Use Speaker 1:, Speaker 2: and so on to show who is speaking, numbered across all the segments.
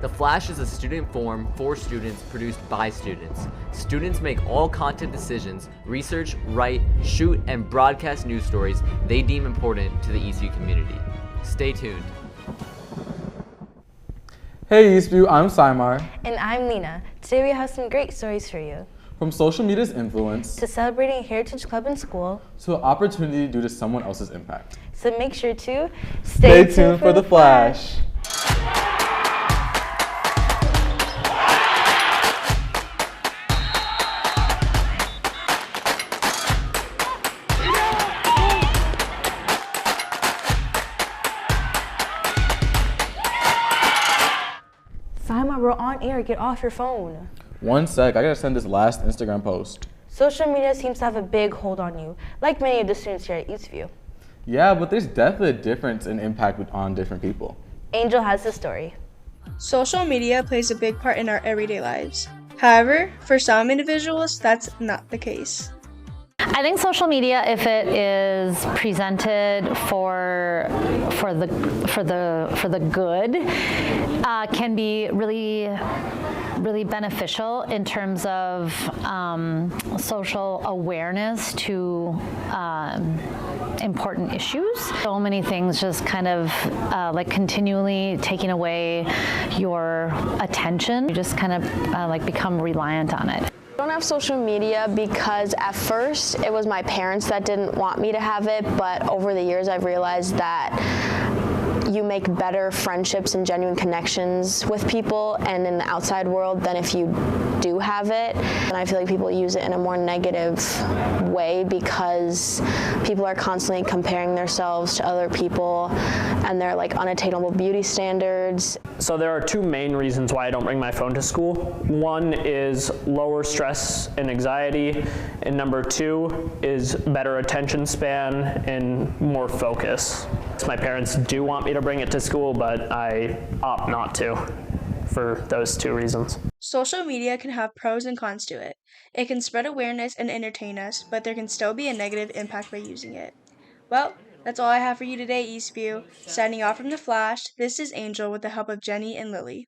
Speaker 1: The Flash is a student forum for students produced by students. Students make all content decisions, research, write, shoot, and broadcast news stories they deem important to the Eastview community. Stay tuned.
Speaker 2: Hey Eastview, I'm Simar.
Speaker 3: And I'm Lina. Today we have some great stories for you.
Speaker 2: From social media's influence
Speaker 3: to celebrating a heritage club in school
Speaker 2: to an opportunity due to someone else's impact.
Speaker 3: So make sure to
Speaker 2: stay tuned for the Flash.
Speaker 3: Simar, we're on air. Get off your phone.
Speaker 2: One sec, I gotta send this last Instagram post.
Speaker 3: Social media seems to have a big hold on you, like many of the students here at Eastview.
Speaker 2: Yeah, but there's definitely a difference in impact on different people.
Speaker 3: Angel has the story.
Speaker 4: Social media plays a big part in our everyday lives. However, for some individuals, that's not the case.
Speaker 5: I think social media, if it is presented for the good, can be really beneficial in terms of social awareness to important issues. So many things just kind of like continually taking away your attention. You just kind of like become reliant on it.
Speaker 6: I don't have social media because at first it was my parents that didn't want me to have it, but over the years I've realized that you make better friendships and genuine connections with people and in the outside world than if you do have it. And I feel like people use it in a more negative way because people are constantly comparing themselves to other people and their like unattainable beauty standards.
Speaker 7: So there are two main reasons why I don't bring my phone to school. One is lower stress and anxiety, and number two is better attention span and more focus. My parents do want me to bring it to school, but I opt not to for those two reasons.
Speaker 4: Social media can have pros and cons to it. It can spread awareness and entertain us, but there can still be a negative impact by using it. Well, that's all I have for you today, Eastview. Signing off from The Flash, this is Angel with the help of Jenny and Lily.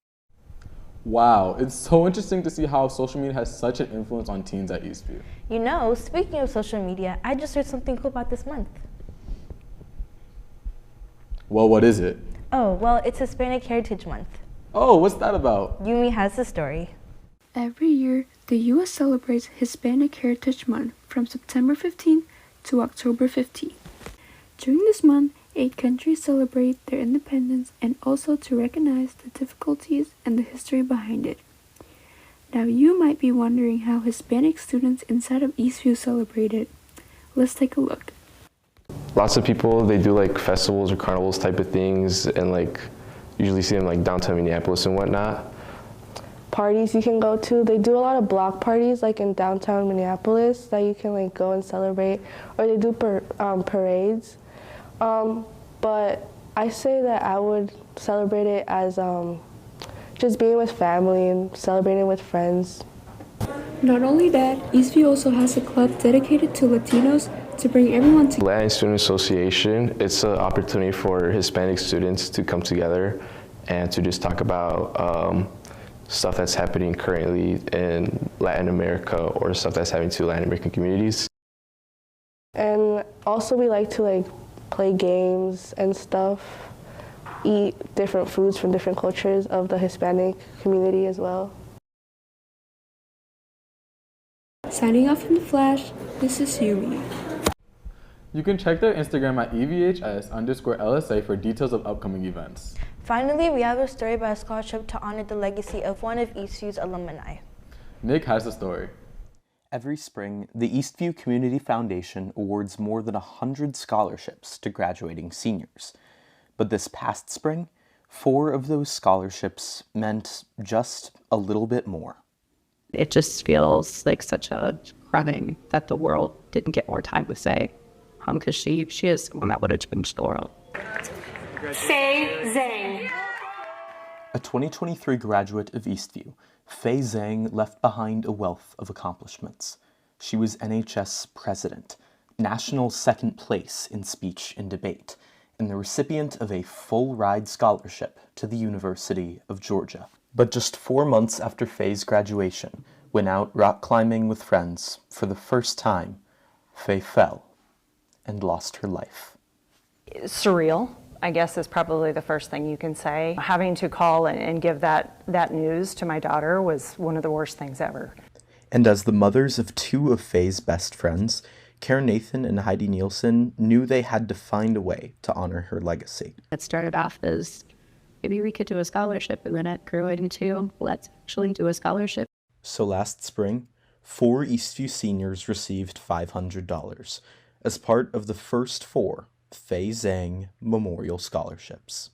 Speaker 2: Wow, it's so interesting to see how social media has such an influence on teens at Eastview.
Speaker 3: You know, speaking of social media, I just heard something cool about this month.
Speaker 2: Well, what is it?
Speaker 3: Oh, well, it's Hispanic Heritage Month.
Speaker 2: Oh, what's that about?
Speaker 3: Yumi has the story.
Speaker 8: Every year, the U.S. celebrates Hispanic Heritage Month from September 15th to October 15th. During this month, 8 countries celebrate their independence and also to recognize the difficulties and the history behind it. Now, you might be wondering how Hispanic students inside of Eastview celebrate it. Let's take a look.
Speaker 9: Lots of people, they do like festivals or carnivals type of things, and like usually see them like downtown Minneapolis and whatnot.
Speaker 10: Parties you can go to, they do a lot of block parties like in downtown Minneapolis that you can like go and celebrate, or they do parades. But I say that I would celebrate it as just being with family and celebrating with friends.
Speaker 8: Not only that, Eastview also has a club dedicated to Latinos to bring everyone together.
Speaker 9: Latin Student Association, it's an opportunity for Hispanic students to come together and to just talk about stuff that's happening currently in Latin America or stuff that's happening to Latin American communities.
Speaker 10: And also we like to like play games and stuff, eat different foods from different cultures of the Hispanic community as well.
Speaker 8: Signing off from The Flash, this is Yumi.
Speaker 2: You can check their Instagram at EVHS_LSA for details of upcoming events.
Speaker 3: Finally, we have a story about a scholarship to honor the legacy of one of Eastview's alumni.
Speaker 2: Nick has the story.
Speaker 11: Every spring, the Eastview Community Foundation awards more than 100 scholarships to graduating seniors. But this past spring, 4 of those scholarships meant just a little bit more.
Speaker 12: It just feels like such a crime that the world didn't get more time to say, because she is someone that would have changed the world.
Speaker 13: Fay Zang.
Speaker 11: A 2023 graduate of Eastview, Fay Zang left behind a wealth of accomplishments. She was NHS president, national second place in speech and debate, and the recipient of a full-ride scholarship to the University of Georgia. But just 4 months after Faye's graduation, when out rock climbing with friends for the first time, Faye fell and lost her life.
Speaker 14: Surreal, I guess, is probably the first thing you can say. Having to call and give that news to my daughter was one of the worst things ever.
Speaker 11: And as the mothers of 2 of Faye's best friends, Karen Nathan and Heidi Nielsen knew they had to find a way to honor her legacy.
Speaker 12: It started off as, maybe we could do a scholarship, and then it grew into, let's actually do a scholarship.
Speaker 11: So last spring, 4 Eastview seniors received $500 as part of the first 4 Fay Zang Memorial Scholarships.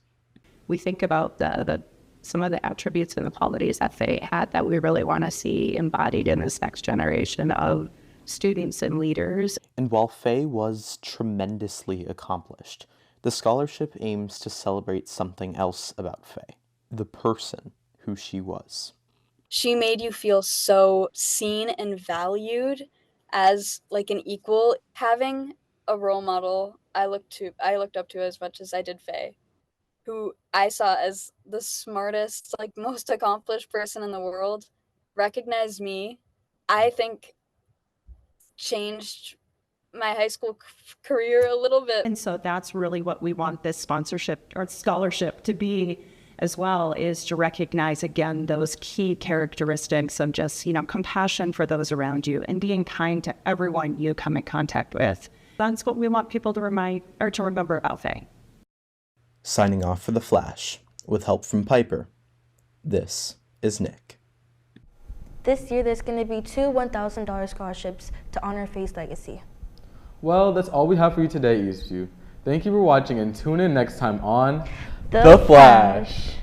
Speaker 12: We think about some of the attributes and the qualities that Faye had that we really want to see embodied in this next generation of students and leaders.
Speaker 11: And while Faye was tremendously accomplished, the scholarship aims to celebrate something else about Faye, the person who she was.
Speaker 15: She made you feel so seen and valued as like an equal. Having a role model I looked up to as much as I did Faye, who I saw as the smartest, like most accomplished person in the world, recognized me, I think changed my high school career a little bit.
Speaker 12: And so that's really what we want this sponsorship or scholarship to be as well, is to recognize again those key characteristics of just, compassion for those around you and being kind to everyone you come in contact with. That's what we want people to remember about Faye.
Speaker 11: Signing off for The Flash, with help from Piper, this is Nick.
Speaker 3: This year, there's going to be 2 $1,000 scholarships to honor Faye's legacy.
Speaker 2: Well, that's all we have for you today, Eastview. Thank you for watching and tune in next time on
Speaker 3: The Flash.